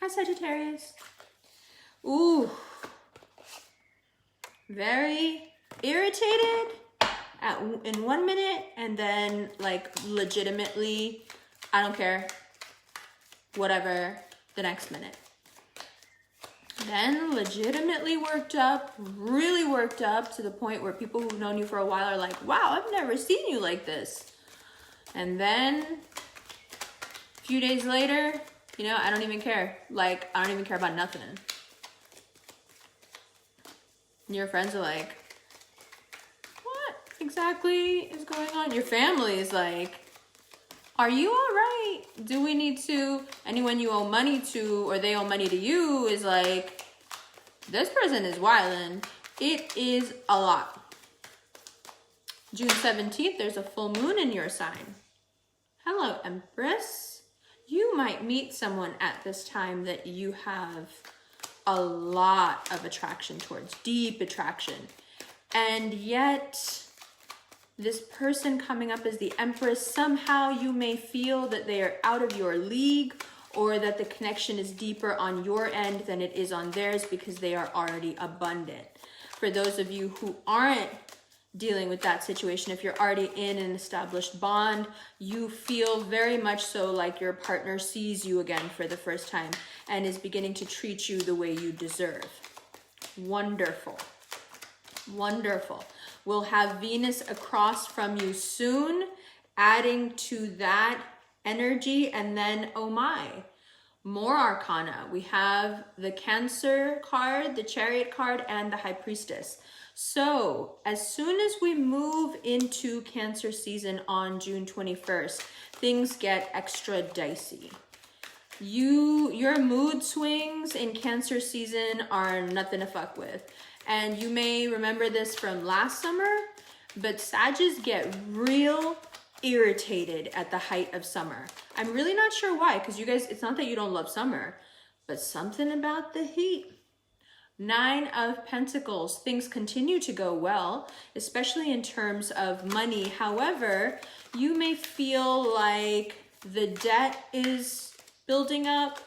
Hi, Sagittarius. Ooh, very irritated in 1 minute, and then like legitimately, I don't care, whatever, the next minute. Then legitimately worked up, really worked up to the point where people who've known you for a while are like, wow, I've never seen you like this. And then a few days later, you know, I don't even care. Like, I don't even care about nothing. And your friends are like, what exactly is going on? Your family is like, are you all right? Do we need to? Anyone you owe money to or they owe money to you is like, this person is wildin'. It is a lot. June 17th, there's a full moon in your sign. Hello, Empress. You might meet someone at this time that you have a lot of attraction towards, deep attraction. And yet, this person coming up as the Empress, somehow you may feel that they are out of your league, or that the connection is deeper on your end than it is on theirs because they are already abundant. For those of you who aren't dealing with that situation, if you're already in an established bond, you feel very much so like your partner sees you again for the first time and is beginning to treat you the way you deserve. Wonderful. Wonderful. We'll have Venus across from you soon, adding to that energy. And then, oh my, more arcana. We have the Cancer card, the Chariot card, and the High Priestess. So as soon as we move into Cancer season on June 21st, things get extra dicey. Your mood swings in Cancer season are nothing to fuck with. And you may remember this from last summer, but Sagittarius get real irritated at the height of summer. I'm really not sure why, because you guys, it's not that you don't love summer, but something about the heat. 9 of Pentacles, things continue to go well, especially in terms of money. However, you may feel like the debt is building up,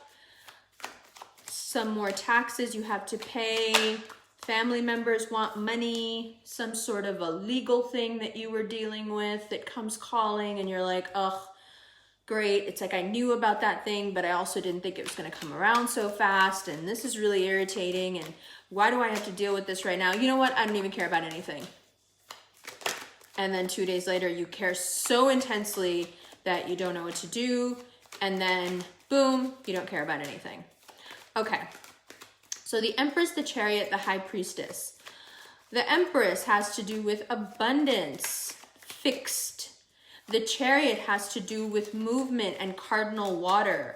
some more taxes you have to pay, family members want money, some sort of a legal thing that you were dealing with that comes calling and you're like, ugh, great. It's like I knew about that thing, but I also didn't think it was going to come around so fast. And this is really irritating. And why do I have to deal with this right now? You know what? I don't even care about anything. And then 2 days later, you care so intensely that you don't know what to do. And then boom, you don't care about anything. Okay. So the Empress, the Chariot, the High Priestess. The Empress has to do with abundance, fixed. The Chariot has to do with movement and cardinal water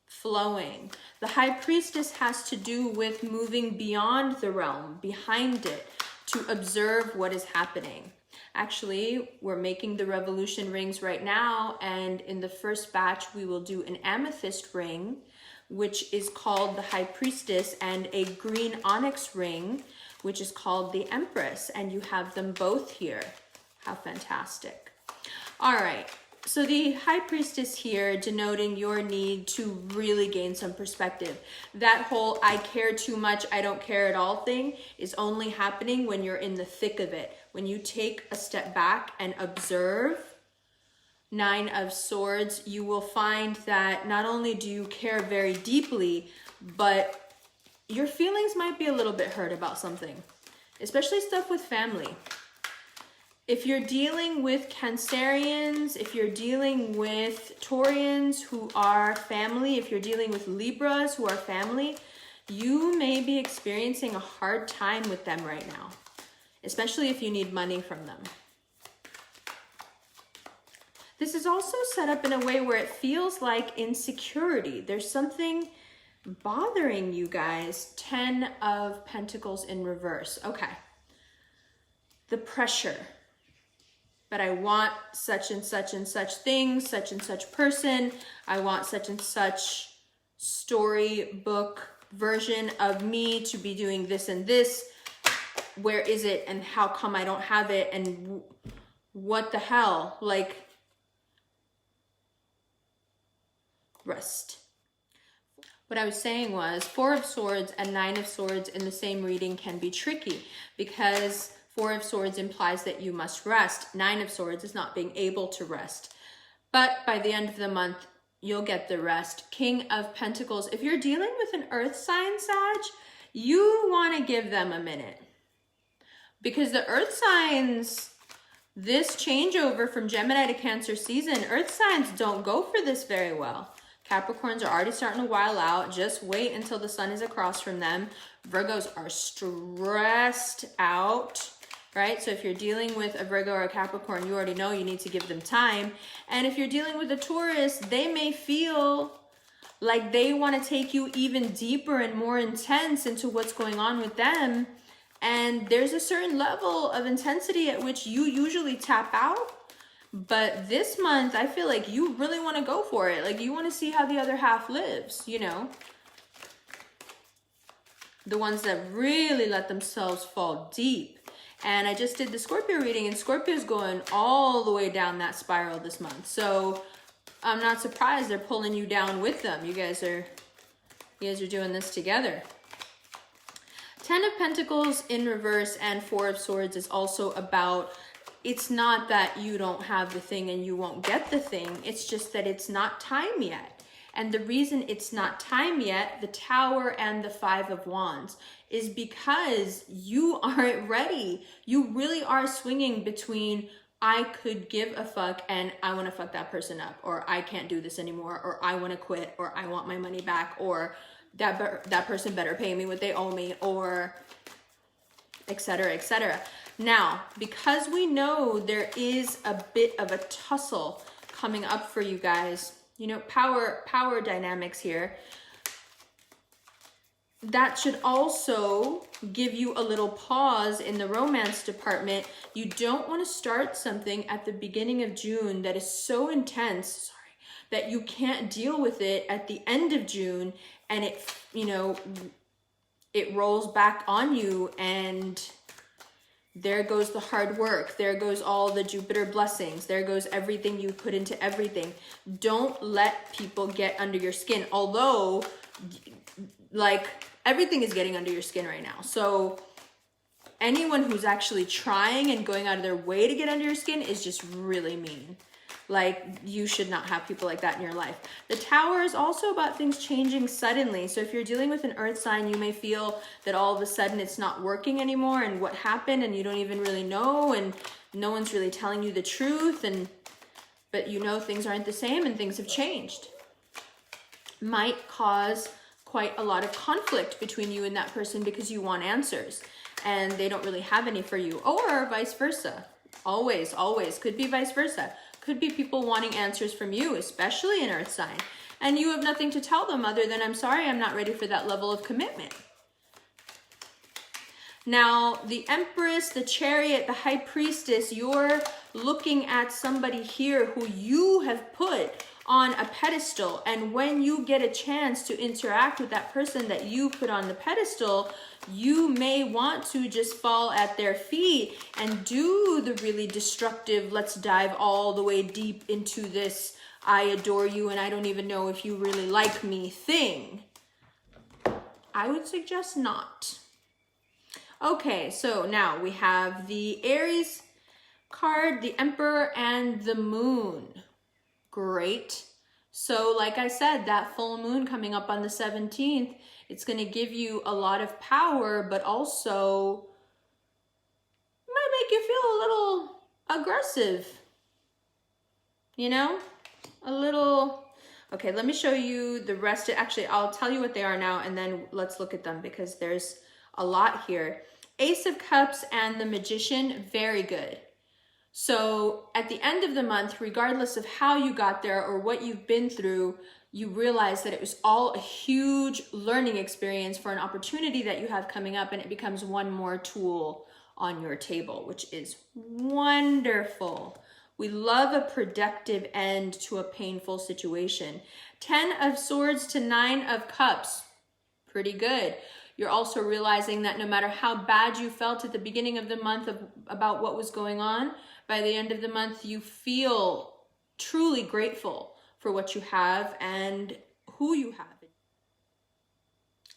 flowing. The High Priestess has to do with moving beyond the realm, behind it, to observe what is happening. Actually, we're making the revolution rings right now, and in the first batch, we will do an amethyst ring, which is called the High Priestess, and a green onyx ring, which is called the Empress, and you have them both here. How fantastic. All right, so the High Priestess here denoting your need to really gain some perspective. That whole I care too much, I don't care at all thing is only happening when you're in the thick of it. When you take a step back and observe, 9 of Swords, you will find that not only do you care very deeply, but your feelings might be a little bit hurt about something, especially stuff with family. If you're dealing with Cancerians, if you're dealing with Taurians who are family, if you're dealing with Libras who are family, you may be experiencing a hard time with them right now, especially if you need money from them. This is also set up in a way where it feels like insecurity. There's something bothering you guys. 10 of Pentacles in reverse. Okay. The pressure. But I want such and such and such thing, such and such person. I want such and such storybook version of me to be doing this and this. Where is it and how come I don't have it? And what the hell? Like, rest. What I was saying was 4 of Swords and 9 of Swords in the same reading can be tricky because 4 of Swords implies that you must rest. 9 of Swords is not being able to rest. But by the end of the month, you'll get the rest. King of Pentacles. If you're dealing with an earth sign, Sag, you want to give them a minute. Because the earth signs, this changeover from Gemini to Cancer season, earth signs don't go for this very well. Capricorns are already starting to while out. Just wait until the sun is across from them. Virgos are stressed out, right? So if you're dealing with a Virgo or a Capricorn, you already know you need to give them time. And if you're dealing with a Taurus, they may feel like they want to take you even deeper and more intense into what's going on with them. And there's a certain level of intensity at which you usually tap out. But this month, I feel like you really want to go for it. Like you want to see how the other half lives, you know. The ones that really let themselves fall deep. And I just did the Scorpio reading, and Scorpio's going all the way down that spiral this month. So I'm not surprised they're pulling you down with them. You guys are doing this together. 10 of Pentacles in reverse and 4 of Swords is also about, it's not that you don't have the thing and you won't get the thing. It's just that it's not time yet. And the reason it's not time yet, the Tower and the 5 of Wands, is because you aren't ready. You really are swinging between, I could give a fuck and I want to fuck that person up, or I can't do this anymore, or I want to quit, or I want my money back, or that person better pay me what they owe me, or etc., etc. Now, because we know there is a bit of a tussle coming up for you guys, you know, power dynamics here, that should also give you a little pause in the romance department. You don't want to start something at the beginning of June that is so intense, that you can't deal with it at the end of June, and it, you know, it rolls back on you, and there goes the hard work. There goes all the Jupiter blessings. There goes everything you put into everything. Don't let people get under your skin. Although, like, everything is getting under your skin right now. So anyone who's actually trying and going out of their way to get under your skin is just really mean. Like, you should not have people like that in your life. The Tower is also about things changing suddenly. So if you're dealing with an earth sign, you may feel that all of a sudden it's not working anymore, and what happened, and you don't even really know, and no one's really telling you the truth, but you know things aren't the same and things have changed. Might cause quite a lot of conflict between you and that person because you want answers and they don't really have any for you, or vice versa. Always could be vice versa. Could be people wanting answers from you, especially an earth sign, and you have nothing to tell them other than, I'm sorry, I'm not ready for that level of commitment. Now, the Empress, the Chariot, the High Priestess, you're looking at somebody here who you have put on a pedestal, and when you get a chance to interact with that person that you put on the pedestal, you may want to just fall at their feet and do the really destructive, let's dive all the way deep into this, I adore you and I don't even know if you really like me thing. I would suggest not. Okay, so now we have the Aries card, the Emperor, and the Moon. Great. So like I said, that full moon coming up on the 17th, it's going to give you a lot of power, but also might make you feel a little aggressive. You know? A little... Okay, let me show you the rest. Actually, I'll tell you what they are now, and then let's look at them because there's a lot here. Ace of Cups and the Magician, very good. So at the end of the month, regardless of how you got there or what you've been through, you realize that it was all a huge learning experience for an opportunity that you have coming up, and it becomes one more tool on your table, which is wonderful. We love a productive end to a painful situation. 10 of Swords to 9 of Cups, pretty good. You're also realizing that no matter how bad you felt at the beginning of the month about what was going on, by the end of the month, you feel truly grateful for what you have and who you have.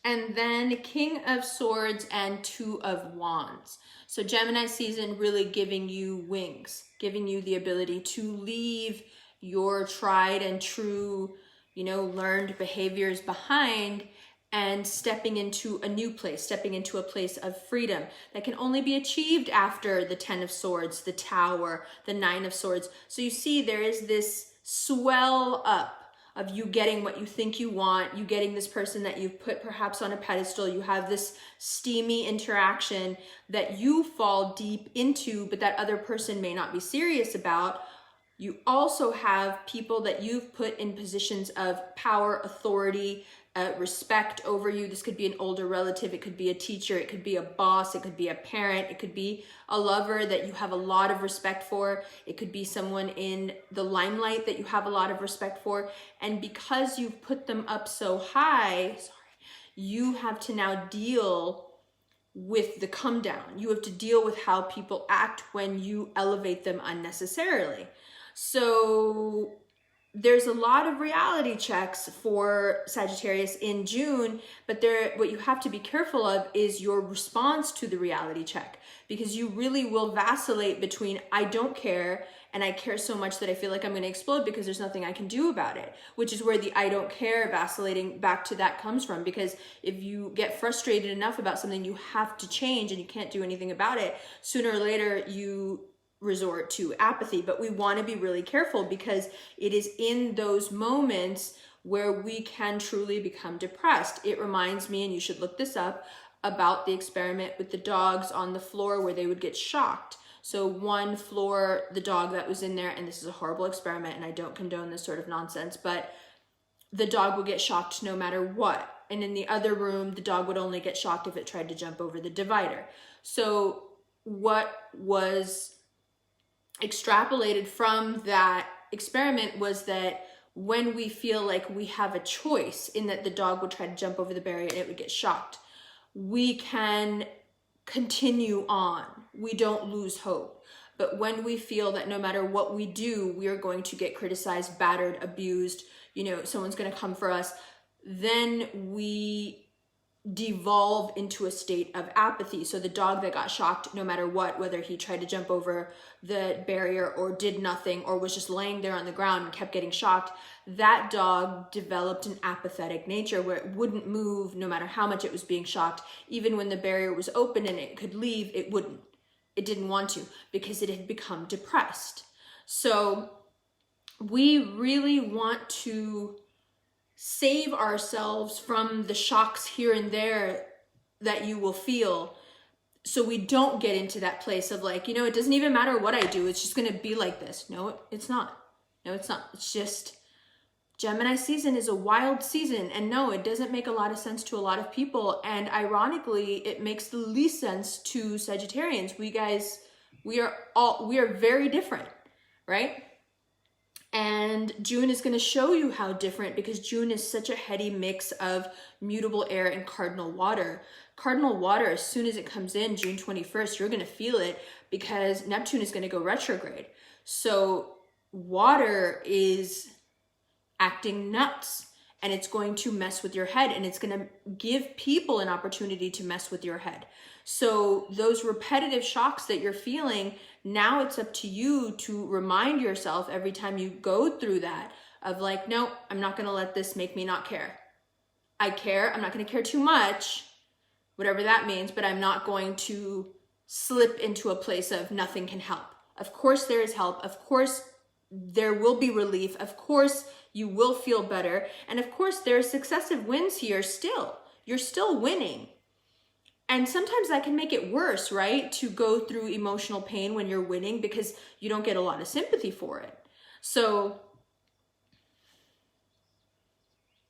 And then King of Swords and Two of Wands. So Gemini season really giving you wings, giving you the ability to leave your tried and true, learned behaviors behind and stepping into a new place, stepping into a place of freedom that can only be achieved after the 10 of Swords, the Tower, the 9 of Swords. So you see there is this swell up of you getting what you think you want, you getting this person that you've put perhaps on a pedestal, you have this steamy interaction that you fall deep into, but that other person may not be serious about. You also have people that you've put in positions of power, authority, respect over you. This could be an older relative, it could be a teacher, it could be a boss, it could be a parent, it could be a lover that you have a lot of respect for, it could be someone in the limelight that you have a lot of respect for. And because you've put them up so high, you have to now deal with the come down. You have to deal with how people act when you elevate them unnecessarily. So there's a lot of reality checks for Sagittarius in June, but what you have to be careful of is your response to the reality check, because you really will vacillate between I don't care and I care so much that I feel like I'm going to explode because there's nothing I can do about it, which is where the I don't care vacillating back to that comes from. Because if you get frustrated enough about something you have to change and you can't do anything about it, sooner or later you resort to apathy. But we want to be really careful, because it is in those moments where we can truly become depressed. It reminds me, and you should look this up, about the experiment with the dogs on the floor where they would get shocked. So one floor, the dog that was in there, and this is a horrible experiment and I don't condone this sort of nonsense, but the dog would get shocked no matter what. And in the other room, the dog would only get shocked if it tried to jump over the divider. So what was extrapolated from that experiment was that when we feel like we have a choice, in that the dog would try to jump over the barrier and it would get shocked, we can continue on. We don't lose hope. But when we feel that no matter what we do, we are going to get criticized, battered, abused, someone's going to come for us, then we devolve into a state of apathy. So the dog that got shocked, no matter what, whether he tried to jump over the barrier or did nothing or was just laying there on the ground and kept getting shocked, that dog developed an apathetic nature where it wouldn't move no matter how much it was being shocked. Even when the barrier was open and it could leave, it wouldn't. It didn't want to, because it had become depressed. So we really want to save ourselves from the shocks here and there that you will feel, so we don't get into that place of like, it doesn't even matter what I do, it's just going to be like this. No, it's not. It's just Gemini season is a wild season, and no, it doesn't make a lot of sense to a lot of people. And ironically, it makes the least sense to Sagittarians. We are very different, right? And June is going to show you how different, because June is such a heady mix of mutable air and cardinal water. Cardinal water, as soon as it comes in, June 21st, you're going to feel it, because Neptune is going to go retrograde. So water is acting nuts, and it's going to mess with your head, and it's going to give people an opportunity to mess with your head. So those repetitive shocks that you're feeling, now it's up to you to remind yourself every time you go through that of like, no, I'm not going to let this make me not care. I care. I'm not going to care too much, whatever that means, but I'm not going to slip into a place of nothing can help. Of course there is help. Of course there will be relief. Of course you will feel better. And of course there are successive wins here still. You're still winning. And sometimes that can make it worse, right? To go through emotional pain when you're winning, because you don't get a lot of sympathy for it. So,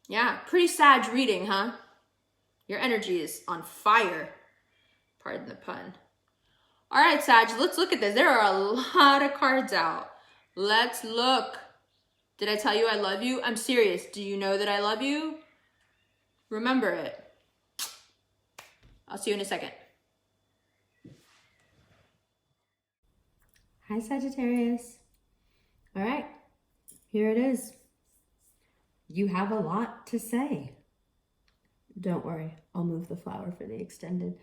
yeah, pretty Sag reading, huh? Your energy is on fire. Pardon the pun. All right, Sag, let's look at this. There are a lot of cards out. Let's look. Did I tell you I love you? I'm serious. Do you know that I love you? Remember it. I'll see you in a second. Hi, Sagittarius. All right, here it is. You have a lot to say. Don't worry, I'll move the flower for the extended.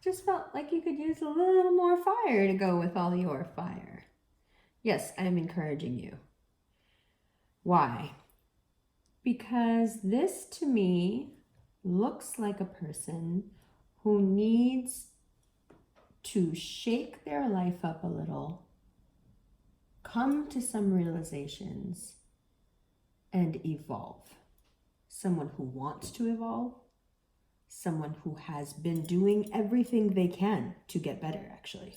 Just felt like you could use a little more fire to go with all your fire. Yes, I'm encouraging you. Why? Because this to me looks like a person who needs to shake their life up a little, come to some realizations, and evolve. Someone who wants to evolve, someone who has been doing everything they can to get better, actually.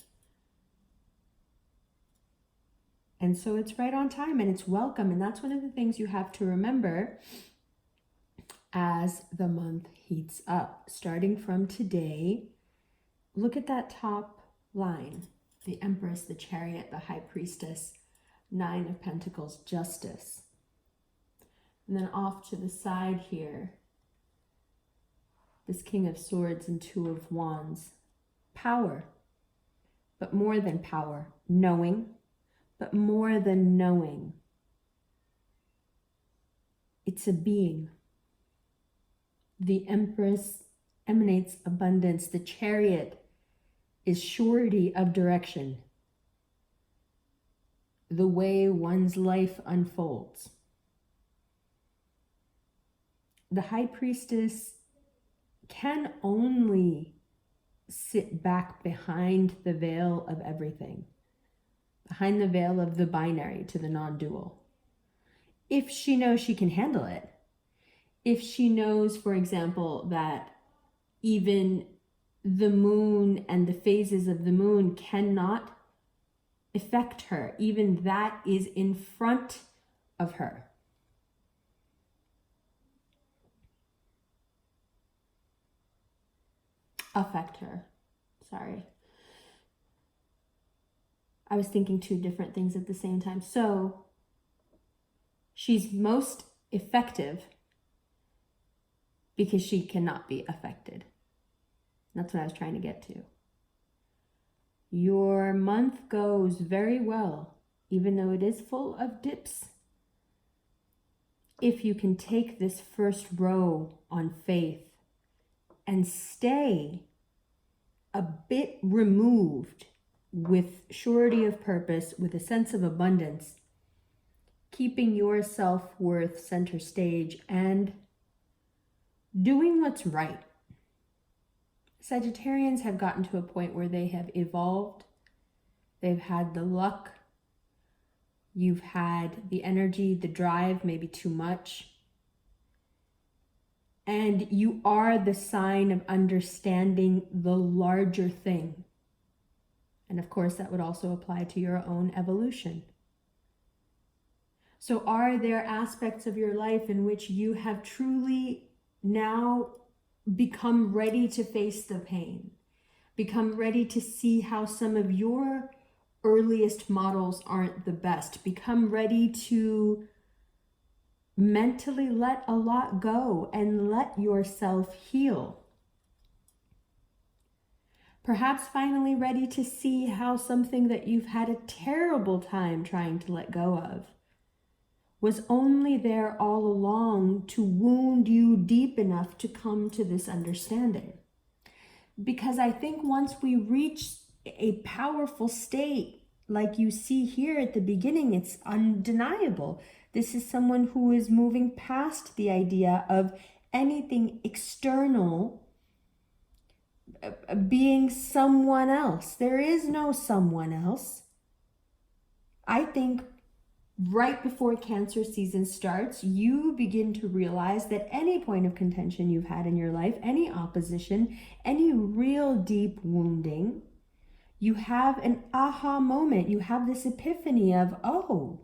And so it's right on time and it's welcome. And that's one of the things you have to remember as the month heats up. Starting from today, look at that top line. The Empress, the Chariot, the High Priestess, Nine of Pentacles, Justice. And then off to the side here, this King of Swords and Two of Wands. Power, but more than power, knowing. But more than knowing, it's a being. The Empress emanates abundance. The Chariot is surety of direction. The way one's life unfolds. The High Priestess can only sit back behind the veil of everything. Behind the veil of the binary to the non-dual. If she knows she can handle it. If she knows, for example, that even the moon and the phases of the moon cannot affect her. Even that is in front of her. Affect her. Sorry. I was thinking two different things at the same time. So she's most effective because she cannot be affected. That's what I was trying to get to. Your month goes very well, even though it is full of dips. If you can take this first row on faith and stay a bit removed with surety of purpose, with a sense of abundance, keeping your self-worth center stage and doing what's right. Sagittarians have gotten to a point where they have evolved. They've had the luck. You've had the energy, the drive, maybe too much. And you are the sign of understanding the larger thing. And of course, that would also apply to your own evolution. So are there aspects of your life in which you have truly now become ready to face the pain? Become ready to see how some of your earliest models aren't the best? Become ready to mentally let a lot go and let yourself heal? Perhaps finally ready to see how something that you've had a terrible time trying to let go of was only there all along to wound you deep enough to come to this understanding. Because I think once we reach a powerful state, like you see here at the beginning, it's undeniable. This is someone who is moving past the idea of anything external being someone else. There is no someone else. I think right before Cancer season starts, you begin to realize that any point of contention you've had in your life, any opposition, any real deep wounding, you have an aha moment. You have this epiphany of, oh,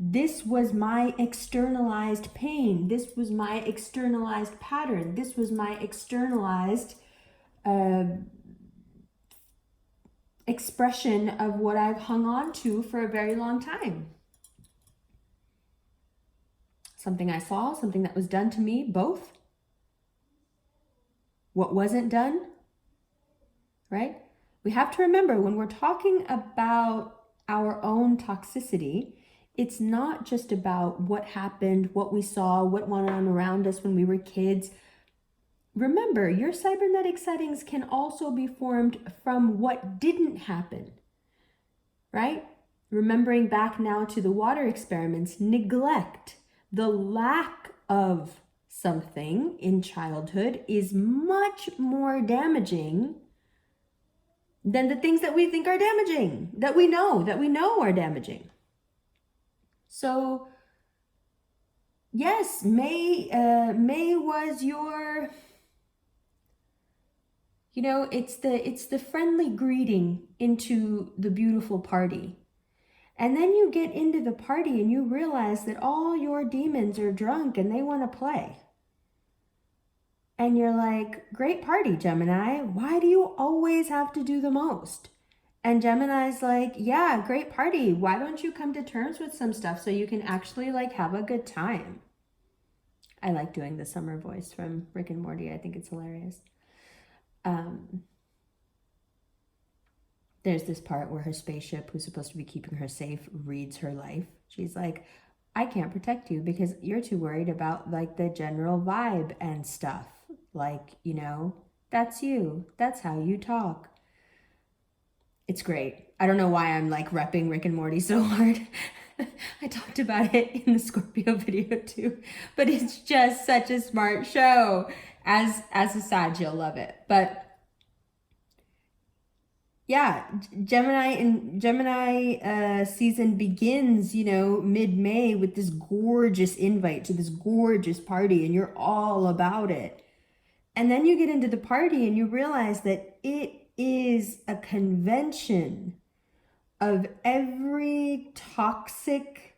this was my externalized pain. This was my externalized pattern. This was my externalized expression of what I've hung on to for a very long time. Something I saw, something that was done to me, both. What wasn't done, right? We have to remember when we're talking about our own toxicity, it's not just about what happened, what we saw, what went on around us when we were kids. Remember, your cybernetic settings can also be formed from what didn't happen, right? Remembering back now to the water experiments, neglect, the lack of something in childhood is much more damaging than the things that we think are damaging, that we know are damaging. So yes, May was your, you know, it's the friendly greeting into the beautiful party. And then you get into the party and you realize that all your demons are drunk and they want to play. And you're like, great party, Gemini. Why do you always have to do the most? And Gemini's like, yeah, great party. Why don't you come to terms with some stuff so you can actually like have a good time? I like doing the summer voice from Rick and Morty. I think it's hilarious. There's this part where her spaceship, who's supposed to be keeping her safe, reads her life. She's like, I can't protect you because you're too worried about like the general vibe and stuff. Like, you know, that's you. That's how you talk. It's great. I don't know why I'm like repping Rick and Morty so hard. I talked about it in the Scorpio video too, but it's just such a smart show. As a Sag, you'll love it. But yeah, Gemini season begins, you know, mid-May with this gorgeous invite to this gorgeous party, and you're all about it. And then you get into the party and you realize that it is a convention of every toxic,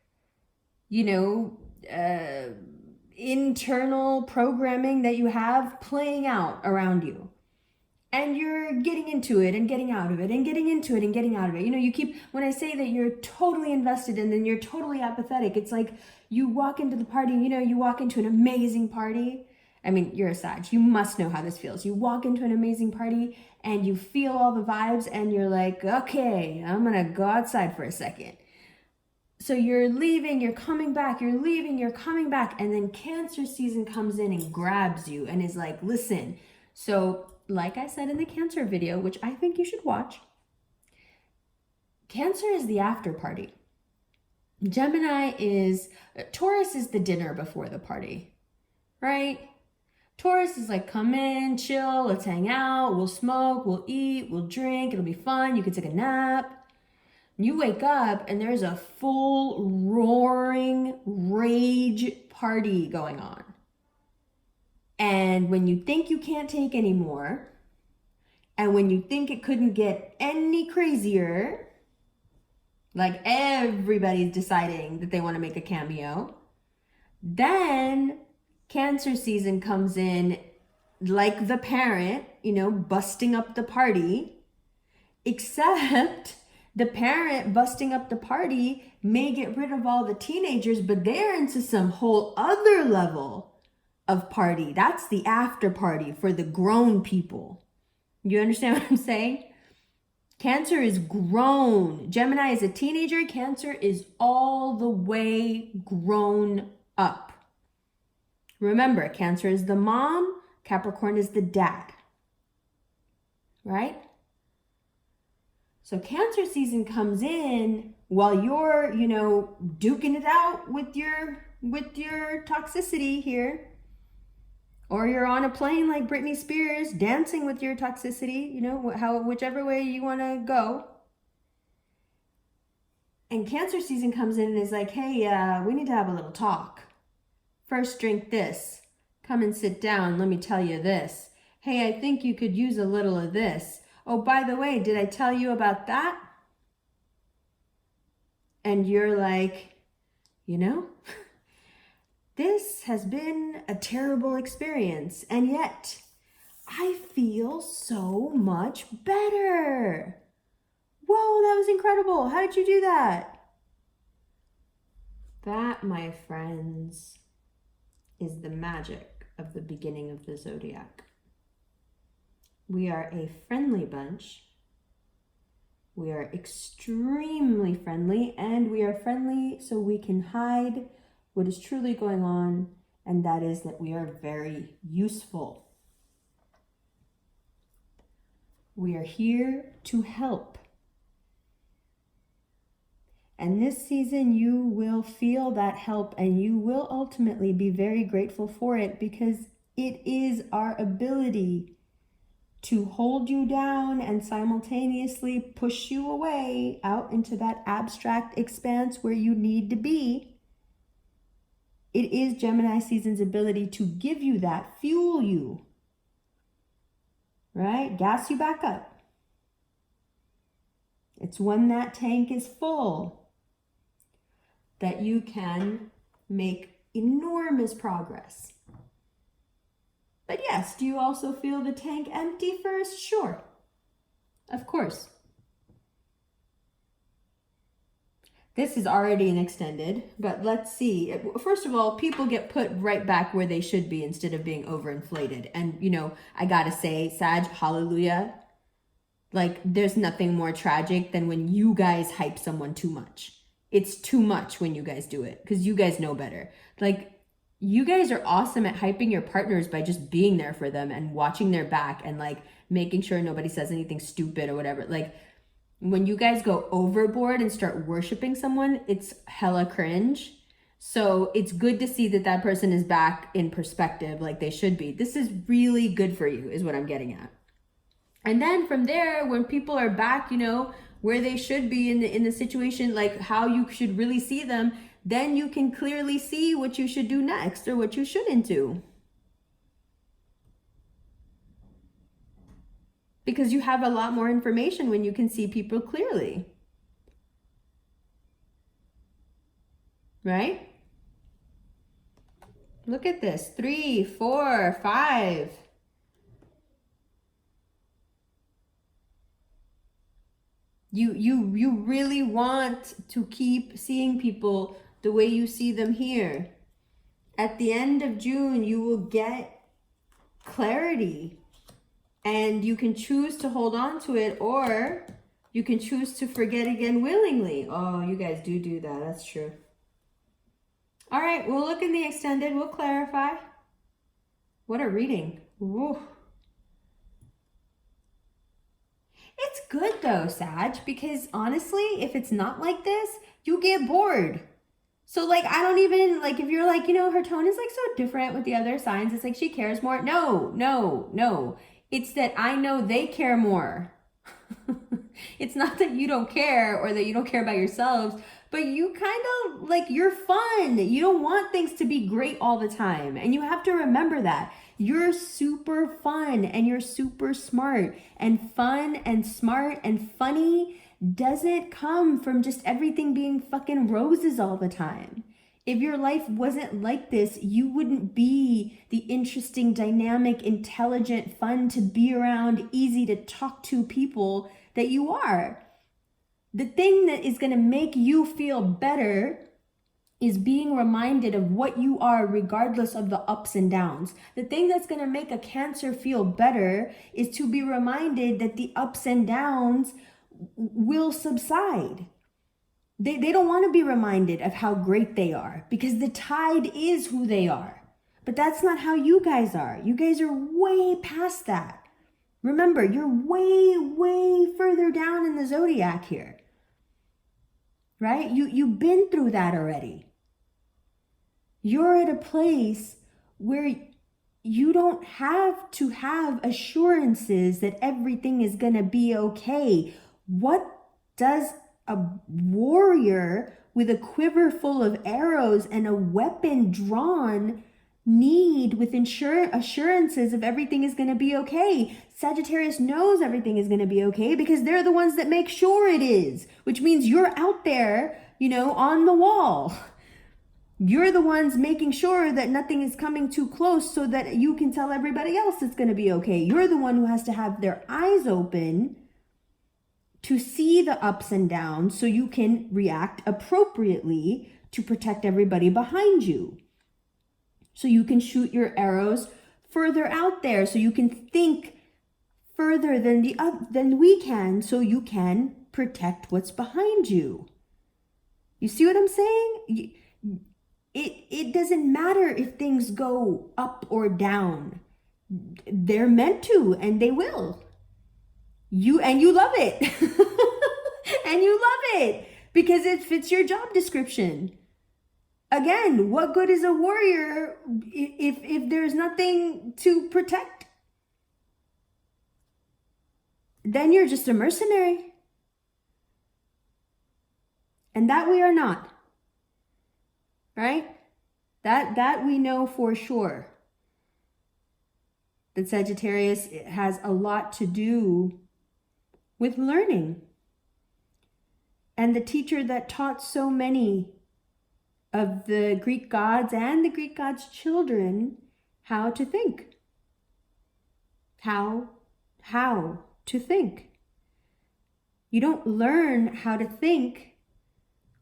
you know, internal programming that you have playing out around you. And you're getting into it and getting out of it and getting into it and getting out of it. You know, you keep, when I say that you're totally invested and then you're totally apathetic, it's like you walk into the party, you know, you walk into an amazing party. I mean, you're a Sag. You must know how this feels. You walk into an amazing party and you feel all the vibes and you're like, okay, I'm going to go outside for a second. So you're leaving, you're coming back, you're leaving, you're coming back. And then Cancer season comes in and grabs you and is like, listen, so like I said in the Cancer video, which I think you should watch, Cancer is the after party. Taurus is the dinner before the party, right? Taurus is like, come in, chill, let's hang out, we'll smoke, we'll eat, we'll drink, it'll be fun, you can take a nap. You wake up and there's a full roaring rage party going on. And when you think you can't take anymore, and when you think it couldn't get any crazier, like everybody's deciding that they want to make a cameo, then Cancer season comes in like the parent, you know, busting up the party, except the parent busting up the party may get rid of all the teenagers, but they're into some whole other level of party. That's the after party for the grown people. You understand what I'm saying? Cancer is grown. Gemini is a teenager. Cancer is all the way grown up. Remember, Cancer is the mom, Capricorn is the dad. Right? So Cancer season comes in while you're, you know, duking it out with your toxicity here. Or you're on a plane like Britney Spears, dancing with your toxicity, you know, whichever way you want to go. And Cancer season comes in and is like, hey, we need to have a little talk. First, drink this. Come and sit down. Let me tell you this. Hey, I think you could use a little of this. Oh, by the way, did I tell you about that? And you're like, you know, this has been a terrible experience, and yet I feel so much better. Whoa, that was incredible. How did you do that? That, my friends, is the magic of the beginning of the Zodiac. We are a friendly bunch We are extremely friendly, and we are friendly so we can hide what is truly going on, and that is that we are very useful. We are here to help. And this season, you will feel that help, and you will ultimately be very grateful for it, because it is our ability to hold you down and simultaneously push you away out into that abstract expanse where you need to be. It is Gemini season's ability to give you that, fuel you, right? Gas you back up. It's when that tank is full that you can make enormous progress. But yes, do you also feel the tank empty first? Sure, of course. This is already an extended, but let's see. First of all, people get put right back where they should be instead of being overinflated. And, you know, I gotta say, Sag, hallelujah. Like, there's nothing more tragic than when you guys hype someone too much. It's too much when you guys do it, because you guys know better. Like, you guys are awesome at hyping your partners by just being there for them and watching their back and like making sure nobody says anything stupid or whatever. Like, when you guys go overboard and start worshiping someone, it's hella cringe. So it's good to see that that person is back in perspective like they should be. This is really good for you, is what I'm getting at. And then from there, when people are back, you know, where they should be in the situation, like how you should really see them, then you can clearly see what you should do next or what you shouldn't do. Because you have a lot more information when you can see people clearly. Right? Look at this. 3, 4, 5. You really want to keep seeing people the way you see them here. At the end of June, you will get clarity, and you can choose to hold on to it, or you can choose to forget again willingly. Oh, you guys do that. That's true. All right, we'll look in the extended. We'll clarify. What a reading. Ooh. It's good though, Sag, because honestly, if it's not like this, you get bored. So like, I don't even, like, if you're like, you know, her tone is like so different with the other signs, it's like she cares more. No. It's that I know they care more. It's not that you don't care or that you don't care about yourselves, but you kind of like, you're fun. You don't want things to be great all the time. And you have to remember that. You're super fun and you're super smart, and fun and smart and funny doesn't come from just everything being fucking roses all the time. If your life wasn't like this, you wouldn't be the interesting, dynamic, intelligent, fun to be around, easy to talk to people that you are. The thing that is going to make you feel better is being reminded of what you are regardless of the ups and downs. The thing that's going to make a Cancer feel better is to be reminded that the ups and downs will subside. They don't want to be reminded of how great they are, because the tide is who they are. But that's not how you guys are. You guys are way past that. Remember, you're way further down in the zodiac here. Right? You've been through that already. You're at a place where you don't have to have assurances that everything is going to be okay. What does a warrior with a quiver full of arrows and a weapon drawn need with assurances of everything is going to be okay? Sagittarius knows everything is going to be okay because they're the ones that make sure it is, which means you're out there, you know, on the wall. You're the ones making sure that nothing is coming too close so that you can tell everybody else it's going to be okay. You're the one who has to have their eyes open to see the ups and downs so you can react appropriately to protect everybody behind you. So you can shoot your arrows further out there, so you can think further than we can, so you can protect what's behind you. You see what I'm saying? It doesn't matter if things go up or down. They're meant to, and they will. You love it. And you love it because it fits your job description. Again, what good is a warrior if there's nothing to protect? Then you're just a mercenary. And that we are not. Right? That we know for sure. That Sagittarius has a lot to do with learning. And the teacher that taught so many of the Greek gods and the Greek gods' children how to think. How to think. You don't learn how to think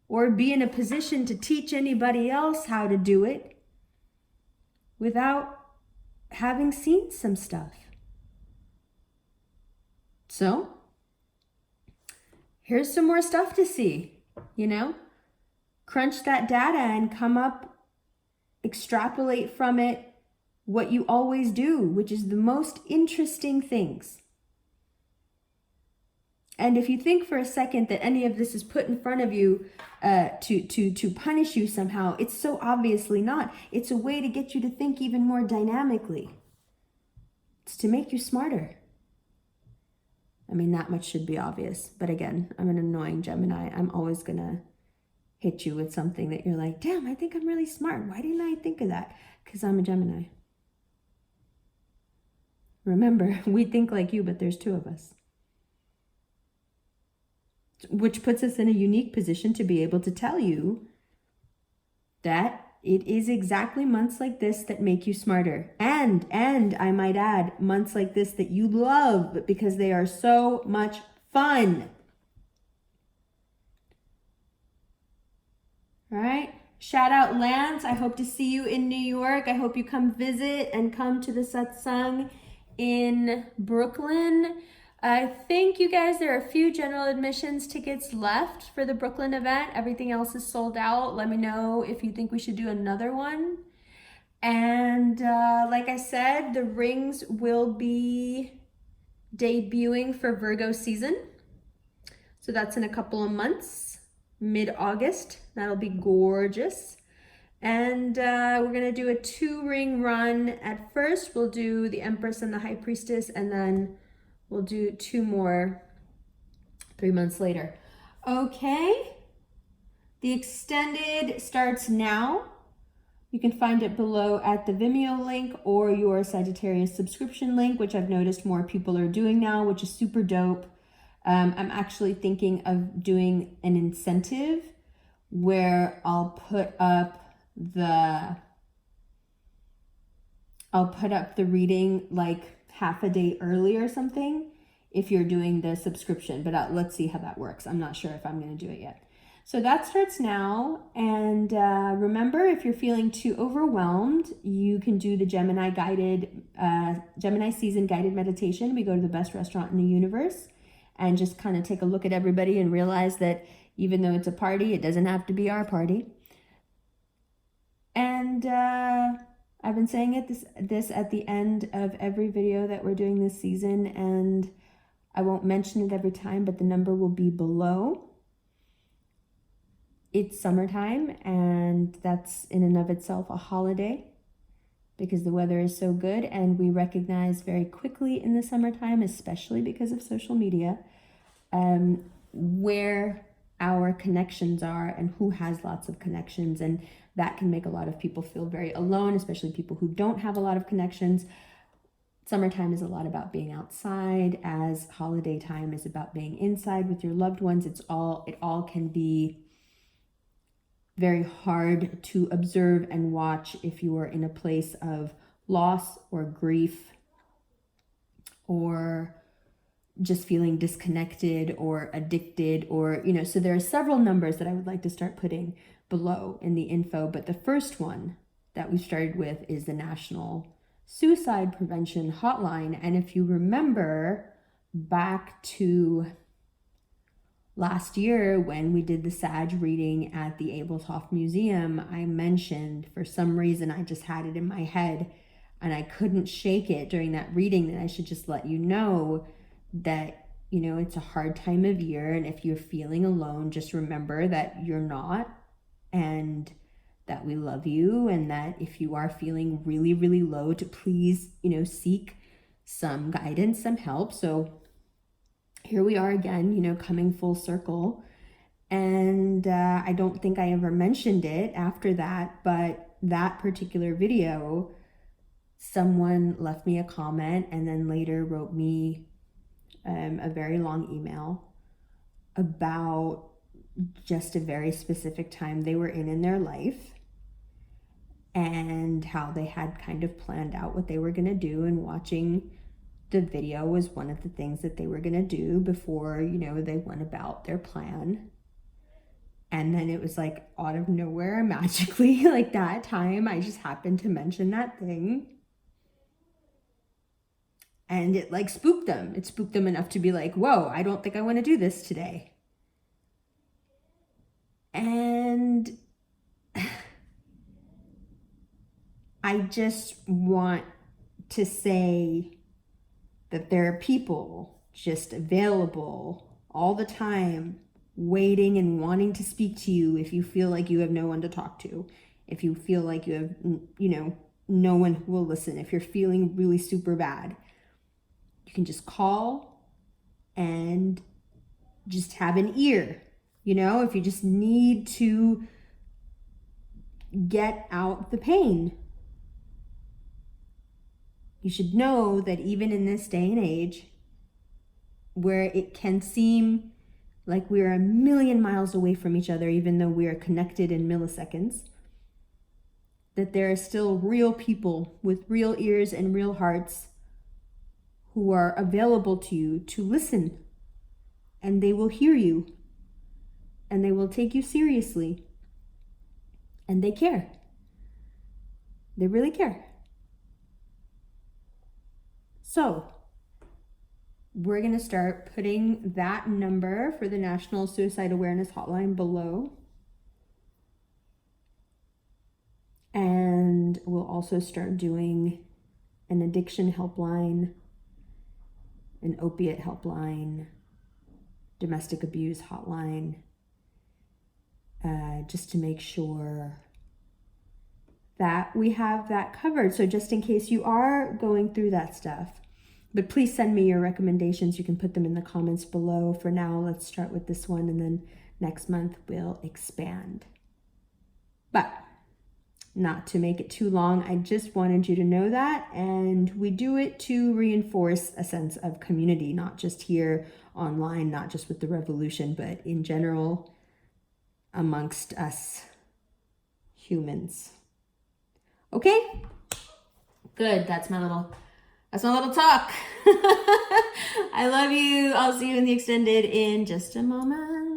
or be in a position to teach anybody else how to do it without having seen some stuff. So, here's some more stuff to see, Crunch that data and come up, extrapolate from it what you always do, which is the most interesting things. And if you think for a second that any of this is put in front of you to punish you somehow, it's so obviously not. It's a way to get you to think even more dynamically. It's to make you smarter. I mean, that much should be obvious. But again, I'm an annoying Gemini. I'm always going to hit you with something that you're like, damn, I think I'm really smart. Why didn't I think of that? Because I'm a Gemini. Remember, we think like you, but there's two of us. Which puts us in a unique position to be able to tell you that it is exactly months like this that make you smarter. And I might add, months like this that you love because they are so much fun. All right. Shout out Lance. I hope to see you in New York. I hope you come visit and come to the satsang in Brooklyn. I think you guys, there are a few general admissions tickets left for the Brooklyn event. Everything else is sold out. Let me know if you think we should do another one. And like I said, the rings will be debuting for Virgo season. So that's in a couple of months, mid-August. That'll be gorgeous. And we're going to do a 2-ring run. At first, we'll do the Empress and the High Priestess, and then we'll do 2 more 3 months later. Okay. The extended starts now. You can find it below at the Vimeo link or your Sagittarius subscription link, which I've noticed more people are doing now, which is super dope. I'm actually thinking of doing an incentive where I'll put up the reading like half a day early or something if you're doing the subscription, but let's see how that works. I'm not sure if I'm going to do it yet. So that starts now. And remember, if you're feeling too overwhelmed, you can do the Gemini season guided meditation. We go to the best restaurant in the universe and just kind of take a look at everybody and realize that even though it's a party, it doesn't have to be our party. And I've been saying this at the end of every video that we're doing this season, and I won't mention it every time, but the number will be below. It's summertime, and that's in and of itself a holiday because the weather is so good, and we recognize very quickly in the summertime, especially because of social media, where our connections are and who has lots of connections, and that can make a lot of people feel very alone, especially people who don't have a lot of connections. Summertime is a lot about being outside, as holiday time is about being inside with your loved ones. It all can be very hard to observe and watch if you are in a place of loss or grief or just feeling disconnected or addicted, or so there are several numbers that I would like to start putting below in the info, but the first one that we started with is the National Suicide Prevention Hotline. And if you remember back to last year when we did the Sag reading at the Abelhoff Museum, I mentioned for some reason I just had it in my head and I couldn't shake it during that reading that I should just let you know that, you know, it's a hard time of year, and if you're feeling alone, just remember that you're not, and that we love you, and that if you are feeling really, really low, to please, you know, seek some guidance, some help. So here we are again, you know, coming full circle. And I don't think I ever mentioned it after that, but that particular video, someone left me a comment and then later wrote me a very long email about just a very specific time they were in their life, and how they had kind of planned out what they were going to do, and watching the video was one of the things that they were going to do before, you know, they went about their plan. And then it was like out of nowhere, magically, like that time, I just happened to mention that thing. And it like spooked them. It spooked them enough to be like, whoa, I don't think I want to do this today. And I just want to say that there are people just available all the time, waiting and wanting to speak to you if you feel like you have no one to talk to, if you feel like you have, you know, no one who will listen, if you're feeling really super bad. You can just call and just have an ear, you know, if you just need to get out the pain. You should know that even in this day and age, where it can seem like we're a million miles away from each other, even though we are connected in milliseconds, that there are still real people with real ears and real hearts who are available to you to listen, and they will hear you, and they will take you seriously, and they care. They really care. So we're going to start putting that number for the National Suicide Awareness Hotline below. And we'll also start doing an addiction helpline, an opiate helpline, domestic abuse hotline, just to make sure that we have that covered. So just in case you are going through that stuff, but please send me your recommendations. You can put them in the comments below. For now, let's start with this one, and then next month we'll expand. But not to make it too long, I just wanted you to know that, and we do it to reinforce a sense of community, not just here online, not just with the revolution, but in general amongst us humans. Okay? Good. That's my little talk. I love you. I'll see you in the extended in just a moment.